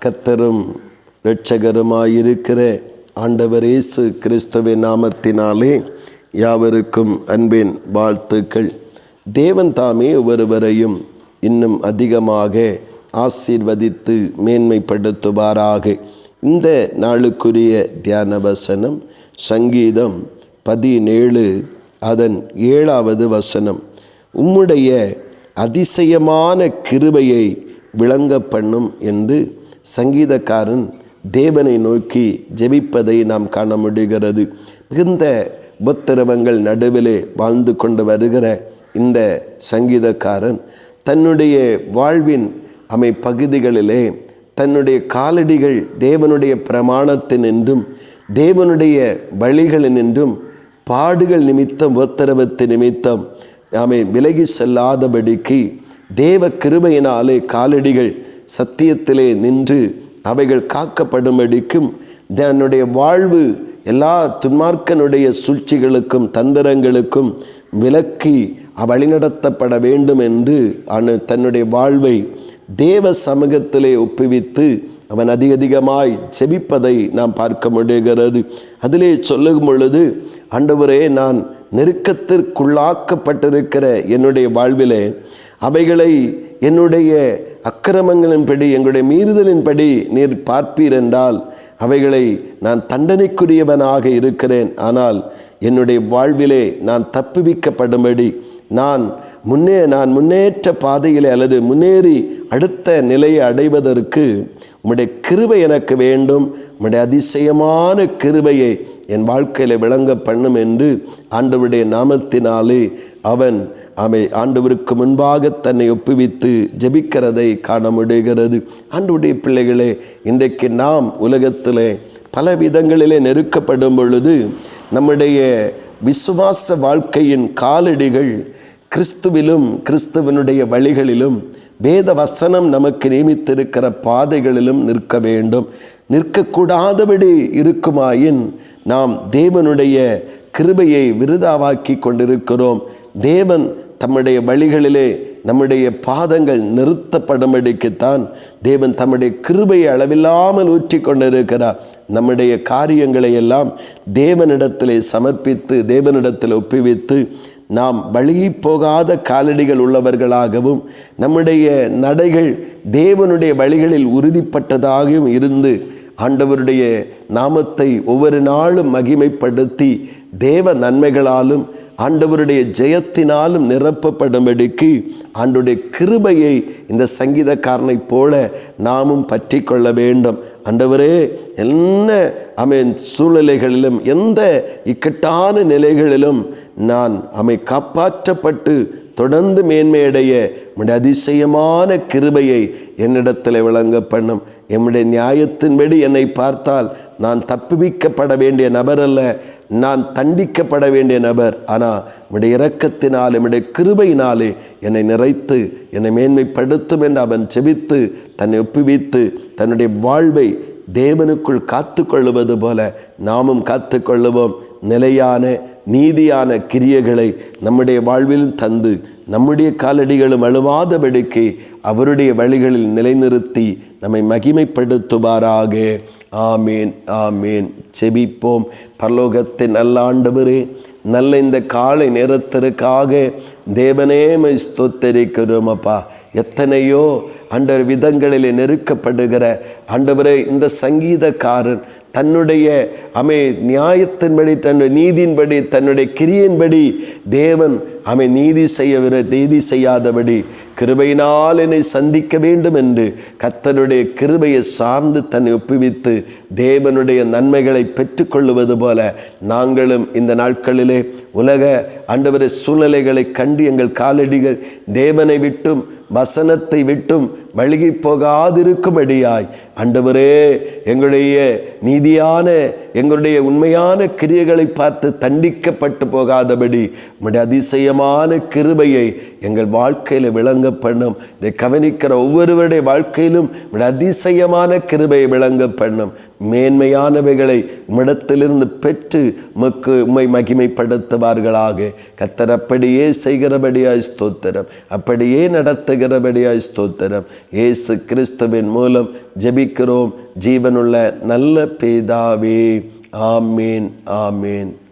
கர்த்தரும் இரட்சகருமாயிருக்கிற ஆண்டவர் இயேசு கிறிஸ்துவின் நாமத்தினாலே யாவருக்கும் அன்பின் வாழ்த்துக்கள். தேவன் தாமே ஒவ்வொருவரையும் இன்னும் அதிகமாக ஆசீர்வதித்து மேன்மைப்படுத்துவாராக. இந்த நாளுக்குரிய தியான வசனம் சங்கீதம் 17 அதன் 7வது வசனம். உம்முடைய அதிசயமான கிருபையை விளங்க பண்ணும் என்று சங்கீதக்காரன் தேவனை நோக்கி ஜெபிப்பதை நாம் காண முடிகிறது. மிகுந்த உபத்திரவங்கள் நடுவிலே வாழ்ந்து கொண்டு வருகிற இந்த சங்கீதக்காரன் தன்னுடைய வாழ்வின் பகுதிகளிலே தன்னுடைய காலடிகள் தேவனுடைய பிரமாணத்தினின்றும் தேவனுடைய வழிகளினின்றும் பாடுகள் நிமித்தம் உபத்திரவத்து நிமித்தம் விலகி செல்லாதபடிக்கு தேவ கிருபையினாலே காலடிகள் சத்தியத்திலே நின்று அவைகள் காக்கப்படும்படிக்கும் தன்னுடைய வாழ்வு எல்லா துன்மார்க்கனுடைய சூழ்ச்சிகளுக்கும் தந்திரங்களுக்கும் விலக்கி வழிநடத்தப்பட வேண்டும் என்று தன்னுடைய வாழ்வை தேவ சமூகத்திலே ஒப்புவித்து அவன் அதிகமாய் செபிப்பதை நாம் பார்க்க முடிகிறது. அதிலே சொல்லும் பொழுது, ஆண்டவரே, நான் நெருக்கத்திற்குள்ளாக்கப்பட்டிருக்கிற என்னுடைய வாழ்விலே அவைகளை என்னுடைய அக்கிரமங்களின்படி எங்களுடைய மீறுதலின்படி நீர் பார்ப்பீர் என்றால் அவைகளை நான் தண்டனைக்குரியவனாக இருக்கிறேன். ஆனால் என்னுடைய வாழ்விலே நான் தப்புவிக்கப்படும்படி நான் முன்னேற்ற பாதையிலே அல்லது முன்னேறி அடுத்த நிலையை அடைவதற்கு உம்முடைய கிருபை எனக்கு வேண்டும். உம்முடைய அதிசயமான கிருபையை என் வாழ்க்கையில் விளங்க பண்ணும் என்று ஆண்டவருடைய நாமத்தினாலே அவன் ஆண்டவருக்கு முன்பாக தன்னை ஒப்புவித்து ஜெபிக்கிறதை காண முடிகிறது. ஆண்டவருடைய பிள்ளைகளே, இன்றைக்கு நாம் உலகத்திலே பல விதங்களிலே நெருக்கப்படும் பொழுது நம்முடைய விசுவாச வாழ்க்கையின் காலடிகள் கிறிஸ்துவிலும் கிறிஸ்துவனுடைய வழிகளிலும் வேத வசனம் நமக்கு நியமித்திருக்கிற பாதைகளிலும் நிற்க வேண்டும். நிற்கக்கூடாதபடி இருக்குமாயின் நாம் தேவனுடைய கிருபையை விருதாவாக்கி கொண்டிருக்கிறோம். தேவன் தம்முடைய வழிகளிலே நம்முடைய பாதங்கள் நிறுத்தப்படும்படிக்குத்தான் தேவன் தம்முடைய கிருபையை அளவில்லாமல் ஊற்றி கொண்டிருக்கிறார். நம்முடைய காரியங்களை எல்லாம் தேவனிடத்திலே சமர்ப்பித்து தேவனிடத்தில் ஒப்புவித்து நாம் வழியி போகாத காலடிகள் உள்ளவர்களாகவும் நம்முடைய நடைகள் தேவனுடைய வழிகளில் உறுதிப்பட்டதாகவும் இருந்து ஆண்டவருடைய நாமத்தை ஒவ்வொரு நாளும் மகிமைப்படுத்தி தேவ நன்மைகளாலும் ஆண்டவருடைய ஜெயத்தினாலும் நிரப்பப்படும்படிக்கு ஆண்டவருடைய கிருபையை இந்த சங்கீதக்காரனை போல நாமும் பற்றி கொள்ள வேண்டும். ஆண்டவரே, என்ன சூழ்நிலைகளிலும் எந்த இக்கட்டான நிலைகளிலும் நான் காப்பாற்றப்பட்டு தொடர்ந்து மேன்மையடைய உம்முடைய அதிசயமான கிருபையை என்னிடத்தில் விளங்க பண்ணும். எம்முடைய நியாயத்தின்படி என்னை பார்த்தால் நான் தப்புவிக்கப்பட வேண்டிய நபர் அல்ல, நான் தண்டிக்கப்பட வேண்டிய நபர். ஆனால் உம்முடைய இரக்கத்தினால் உம்முடைய கிருபையினாலே என்னை நிறைத்து என்னை மேன்மைப்படுத்தும் என்று அவன் செபித்து தன்னை ஒப்புவித்து தன்னுடைய வாழ்வை தேவனுக்குள் காத்து கொள்ளுவது போல நாமும் காத்து கொள்ளுவோம். நிலையான நீதியான கிரியைகளை நம்முடைய வாழ்வில் தந்து நம்முடைய காலடிகளும் அழுவாதபடிக்கு அவருடைய வழிகளில் நிலைநிறுத்தி நம்மை மகிமைப்படுத்துவாராக. ஆமேன், ஆமேன். செபிப்போம். பரலோகத்தின் நல்ல ஆண்டவரே, நல்ல இந்த காலை நேரத்திற்காக தேவனே ஸ்தோத்தரிக்கிறோம் அப்பா. எத்தனையோ ஆண்டவர் விதங்களிலே நெருக்கப்படுகிற ஆண்டவரே, இந்த சங்கீதக்காரன் தன்னுடைய நியாயத்தின்படி தன்னுடைய நீதியின்படி தன்னுடைய கிரியின்படி தேவன் நீதி செய்யாதபடி கிருபையினால் என்னை சந்திக்க வேண்டும் என்று கர்த்தருடைய கிருபையை சார்ந்து தன்னை ஒப்புவித்து தேவனுடைய நன்மைகளை பெற்றுக்கொள்ளுவது போல நாங்களும் இந்த நாட்களிலே உலக ஆண்டவரை சூழ்நிலைகளை கண்டு எங்கள் காலடிகள் தேவனை விட்டும் வசனத்தை விட்டும் வழுகி போகாதிருக்கும்படியாய் ஆண்டவரே, எங்களுடைய நீதியான எங்களுடைய உண்மையான கிரியைகளை பார்த்து தண்டிக்கப்பட்டு போகாதபடி உம்முடைய அதிசயமான கிருபையை எங்கள் வாழ்க்கையில் விளங்க பண்ணும். இதை கவனிக்கிற ஒவ்வொருவருடைய வாழ்க்கையிலும் உம்முடைய அதிசயமான கிருபையை விளங்க பண்ணும். மேன்மையானவைகளை உம்மிடத்திலிருந்து பெற்று உம்மை மகிமைப்படுத்துவார்களாக. கர்த்தர் அப்படியே செய்கிறபடியாய் ஸ்தோத்திரம், அப்படியே நடத்துகிறபடியாய் ஸ்தோத்திரம். இயேசு கிறிஸ்துவின் மூலம் ஜெபிக்கிறோம் ஜீவனுள்ள நல்ல பிதாவே. ஆமேன், ஆமேன்.